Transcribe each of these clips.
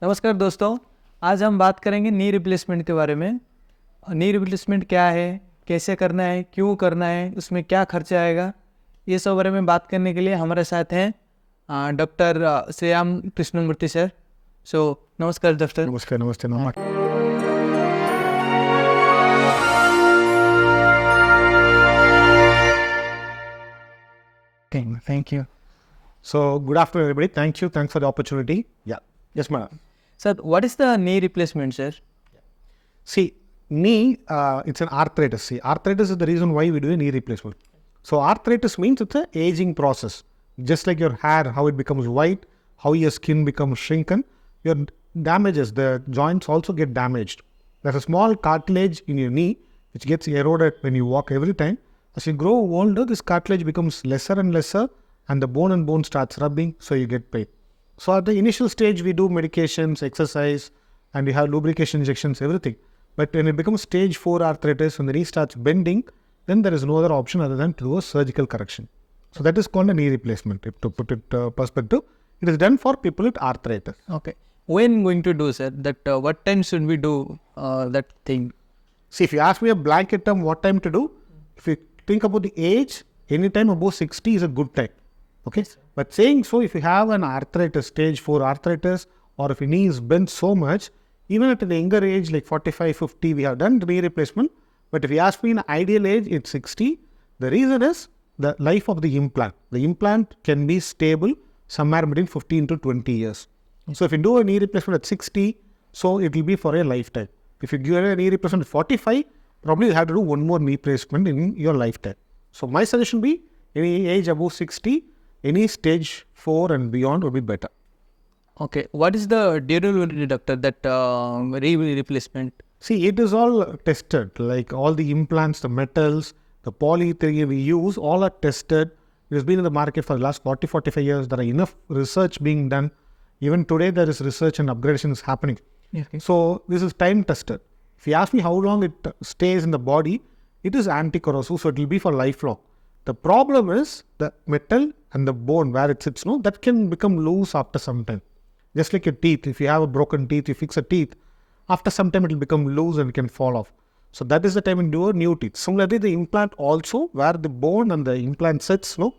नमस्कार दोस्तों, आज हम बात करेंगे नी रिप्लेसमेंट के बारे में। नी रिप्लेसमेंट क्या है, कैसे करना है, क्यों करना है, उसमें क्या खर्चा आएगा, ये सब बारे में बात करने के लिए हमारे साथ हैं डॉक्टर श्याम कृष्णमूर्ति सर। सो नमस्कार डॉक्टर। नमस्कार। नमस्ते। नमस्कार। Thank you So, good afternoon, everybody. Thank you. Thanks for the opportunity. Yeah. Yes, madam. Sir. What is the knee replacement sir? See, knee, it's an arthritis. See, arthritis is the reason why we do a knee replacement. So, arthritis means it's an aging process. Just like your hair, how it becomes white, how your skin becomes shrunken, your damages, the joints also get damaged. There's a small cartilage in your knee which gets eroded when you walk every time. As you grow older, this cartilage becomes lesser and lesser, and the bone and bone starts rubbing, so you get pain. So at the initial stage, we do medications, exercise, and we have lubrication injections, everything. But when it becomes stage 4 arthritis, when the knee starts bending, then there is no other option other than to do a surgical correction. So that is called a knee replacement. If to put it perspective, it is done for people with arthritis. Okay. When going to do sir? That what time should we do that thing? See, if you ask me a blanket term, what time to do? If you think about the age, any time above 60 is a good time. Okay, but saying so, if you have an arthritis, stage 4 arthritis, or if your knee is bent so much, even at an younger age like 45, 50, we have done knee replacement. But if you ask me in ideal age, it's 60. The reason is the life of the implant. The implant can be stable somewhere between 15 to 20 years. So if you do a knee replacement at 60, so it will be for a lifetime. If you give a knee replacement at 45, probably you have to do one more knee replacement in your lifetime. So my suggestion be, any age above 60, any stage 4 and beyond would be better. Okay, what is the durability, doctor, that replacement? See, it is all tested, like all the implants, the metals, the polyethylene we use, all are tested. It has been in the market for the last 40, 45 years. There are enough research being done. Even today, there is research and upgradation is happening. Okay. So, this is time tested. If you ask me how long it stays in the body, it is anti-corrosive, so it will be for lifelong. The problem is the metal and the bone where it sits, no, that can become loose after some time. Just like your teeth, if you have a broken teeth, you fix a teeth, after some time it will become loose and it can fall off. So that is the time you do a new teeth. Similarly, the implant also, where the bone and the implant sits, no,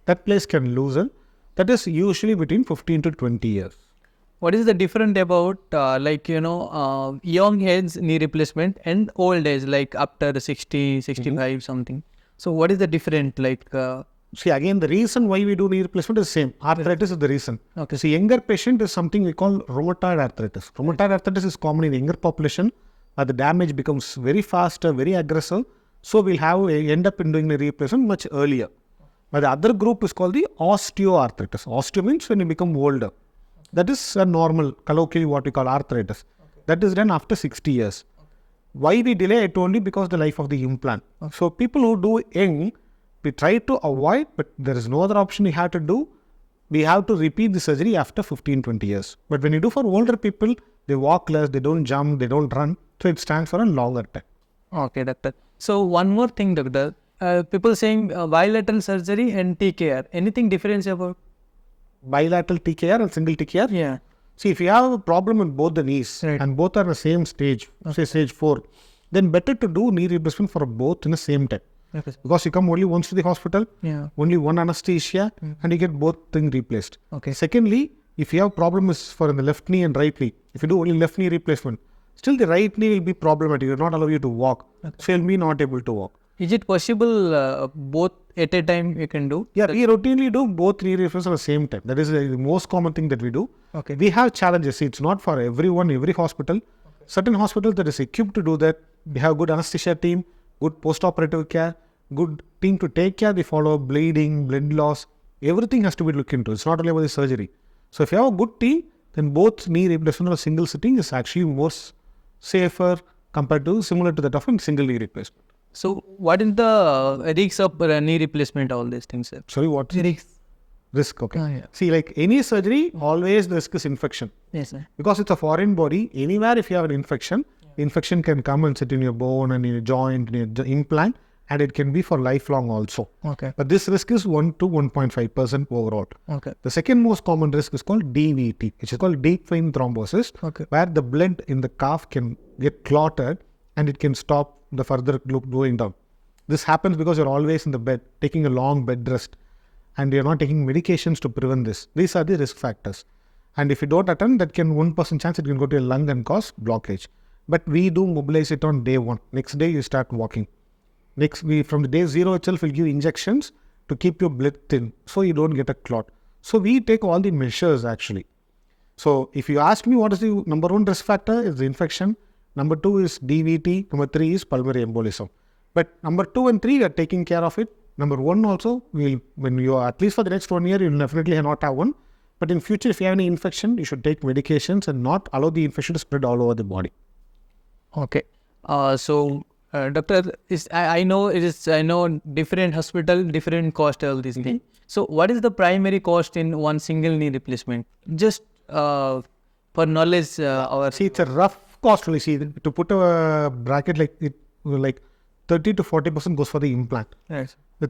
that place can loosen. That is usually between 15 to 20 years. What is the difference about young age knee replacement and old age, like after 60, 65 something? So what is the difference See, again, the reason why we do knee replacement is same. Arthritis is the reason. Okay. See, younger patient is something we call rheumatoid arthritis. Rheumatoid arthritis is common in the younger population. The damage becomes very faster, very aggressive. So we'll end up in doing the replacement much earlier. But the other group is called the osteoarthritis. Osteo means when you become older. That is a normal, colloquially what we call arthritis. Okay. That is done after 60 years. Okay. Why we delay it? Only because the life of the implant. Okay. So people who do young, we try to avoid, but there is no other option we have to do. We have to repeat the surgery after 15, 20 years. But when you do for older people, they walk less, they don't jump, they don't run. So it stands for a longer time. Okay, doctor. So one more thing, doctor. People saying bilateral surgery and TKR. Anything difference about? Bilateral TKR and single TKR? Yeah. See, if you have a problem with both the knees, right, and both are in the same stage, say stage 4, then better to do knee replacement for both in the same time. Okay. Because you come only once to the hospital, only one anesthesia, and you get both things replaced. Okay. Secondly, if you have problems for in the left knee and right knee, if you do only left knee replacement, still the right knee will be problematic. It will not allow you to walk. Okay. So you'll be not able to walk. Is it possible both at a time you can do? Yeah, we routinely do both knee replacements at the same time. That is the most common thing that we do. Okay. We have challenges. See, it's not for everyone, every hospital. Okay. Certain hospitals that is equipped to do that. We have good anesthesia team, good post-operative care, good team to take care. They follow bleeding, blood loss. Everything has to be looked into. It's not only about the surgery. So if you have a good team, then both knee replacement or single sitting is actually more safer compared to similar to that of a single knee replacement. So what is the risks of knee replacement, all these things, sir? Sorry, what? Risk, okay. Yeah. See, like any surgery, always the risk is infection. Yes, sir. Because it's a foreign body, anywhere if you have an infection, infection can come and sit in your bone and in your joint, in your implant, and it can be for lifelong also. Okay. But this risk is 1 to 1.5% overall. Okay. The second most common risk is called DVT, which is called deep vein thrombosis, Okay. where the blood in the calf can get clotted and it can stop the further going down. This happens because you're always in the bed, taking a long bed rest, and you're not taking medications to prevent this. These are the risk factors. And if you don't attend, that can 1% chance it can go to your lung and cause blockage. But we do mobilize it on day 1. Next day you start walking. From the day 0 itself, we'll give injections to keep your blood thin so you don't get a clot. So we take all the measures actually. So if you ask me what is the number 1 risk factor, is the infection. Number 2 is DVT. Number 3 is pulmonary embolism. But number 2 and 3 we are taking care of it. Number 1 also, when you are, at least for the next 1 year, you will definitely not have one. But in future, if you have any infection, you should take medications and not allow the infection to spread all over the body. Okay. Doctor, I know different hospital, different cost, all these things. So what is the primary cost in one single knee replacement? Just for knowledge, See, it's a rough cost only. See, to put a bracket like 30 to 40% goes for the implant. Yes. The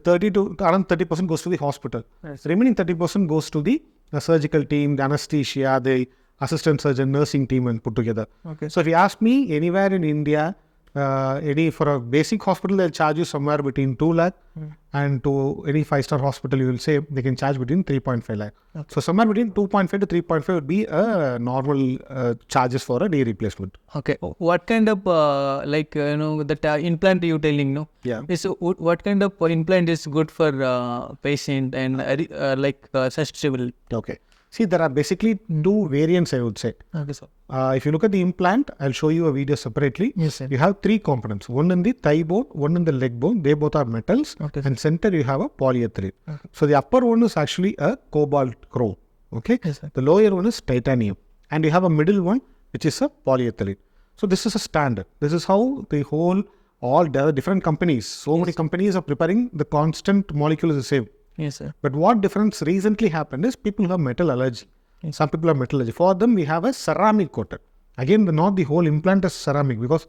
around 30% goes to the hospital. Yes. The remaining 30% goes to the surgical team, the anesthesia, the assistant surgeon, nursing team, and put together. Okay. So if you ask me, anywhere in India, for a basic hospital, they'll charge you somewhere between 2 lakh and to any 5-star hospital, you will say they can charge between 3.5 lakh. Okay. So somewhere between 2.5 to 3.5 would be a normal charges for a knee replacement. Okay. What kind of that implant you telling, no? Yeah. So what kind of implant is good for patient and sustainable? Okay. See, there are basically 2 variants, I would say. Okay, sir. If you look at the implant, I'll show you a video separately. Yes, sir. You have 3 components. One in the thigh bone, one in the leg bone. They both are metals. Okay. And center you have a polyethylene. Okay. So the upper one is actually a cobalt chrome. Okay. Yes, sir. The lower one is titanium. And you have a middle one, which is a polyethylene. So this is a standard. This is how all the different companies, so many companies are preparing, the constant molecule is the same. Yes, sir. But what difference recently happened is people who have metal allergy. Yes. Some people have metal allergy. For them, we have a ceramic coated. Again, not the whole implant is ceramic because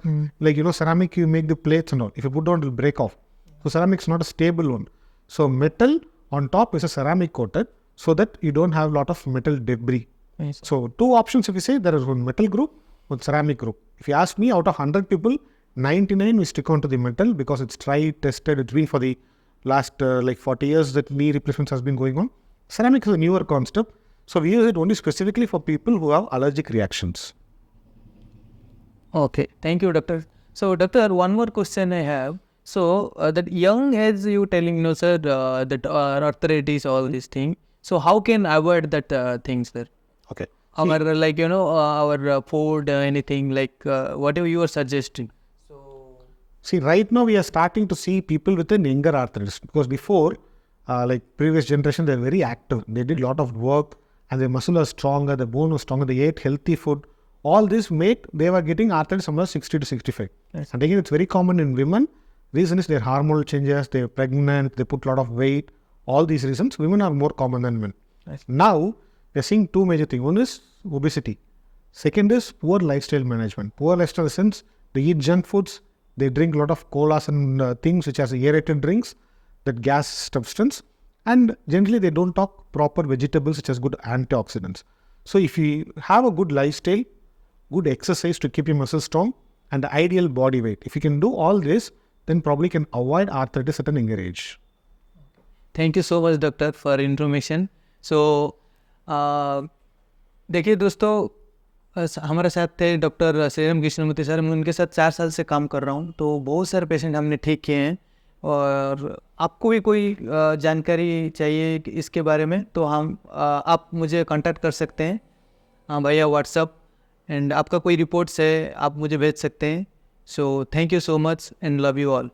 ceramic, you make the plates and all. If you put down, it will break off. So ceramic is not a stable one. So metal on top is a ceramic coated so that you don't have a lot of metal debris. Yes, sir. So 2 options if you say, there is one metal group, one ceramic group. If you ask me, out of 100 people, 99 we stick on to the metal because it's tried, tested, it's been for the last 40 years that knee replacements has been going on. Ceramic is a newer concept. So we use it only specifically for people who have allergic reactions. Okay, thank you, doctor. So, doctor, one more question I have. So, that young age you telling, no, sir, that arthritis, all these things. So, how can avoid that things, sir? Okay. Our food, anything whatever you are suggesting. See, right now we are starting to see people with an younger arthritis because before, previous generation, they were very active. They did a lot of work and their muscle was stronger, the bone was stronger, they ate healthy food. All this they were getting arthritis somewhere 60 to 65. Yes. And again, it's very common in women. Reason is their hormonal changes, they're pregnant, they put a lot of weight. All these reasons, women are more common than men. Yes. Now, we're seeing 2 major things. One is obesity. Second is poor lifestyle management. Poor lifestyle in the sense, they eat junk foods, they drink a lot of colas and things which are aerated drinks, that gas substance. And generally, they don't take proper vegetables which has good antioxidants. So if you have a good lifestyle, good exercise to keep your muscles strong, and the ideal body weight, if you can do all this, then probably can avoid arthritis at an younger age. Thank you so much, doctor, for information. So, देखिए दोस्तों, हमारे साथ थे doctor Shriram Krishnamurthy sir. मैं उनके साथ 4 साल से काम कर रहा हूँ. तो बहुत सारे पेशेंट हमने ठीक किए हैं. और आपको भी कोई जानकारी चाहिए इसके बारे में तो आप मुझे कांटेक्ट कर सकते हैं. हाँ भैया, व्हाट्सअप. एंड आपका कोई रिपोर्ट्स है आप मुझे भेज सकते हैं. So thank you so much and love you all.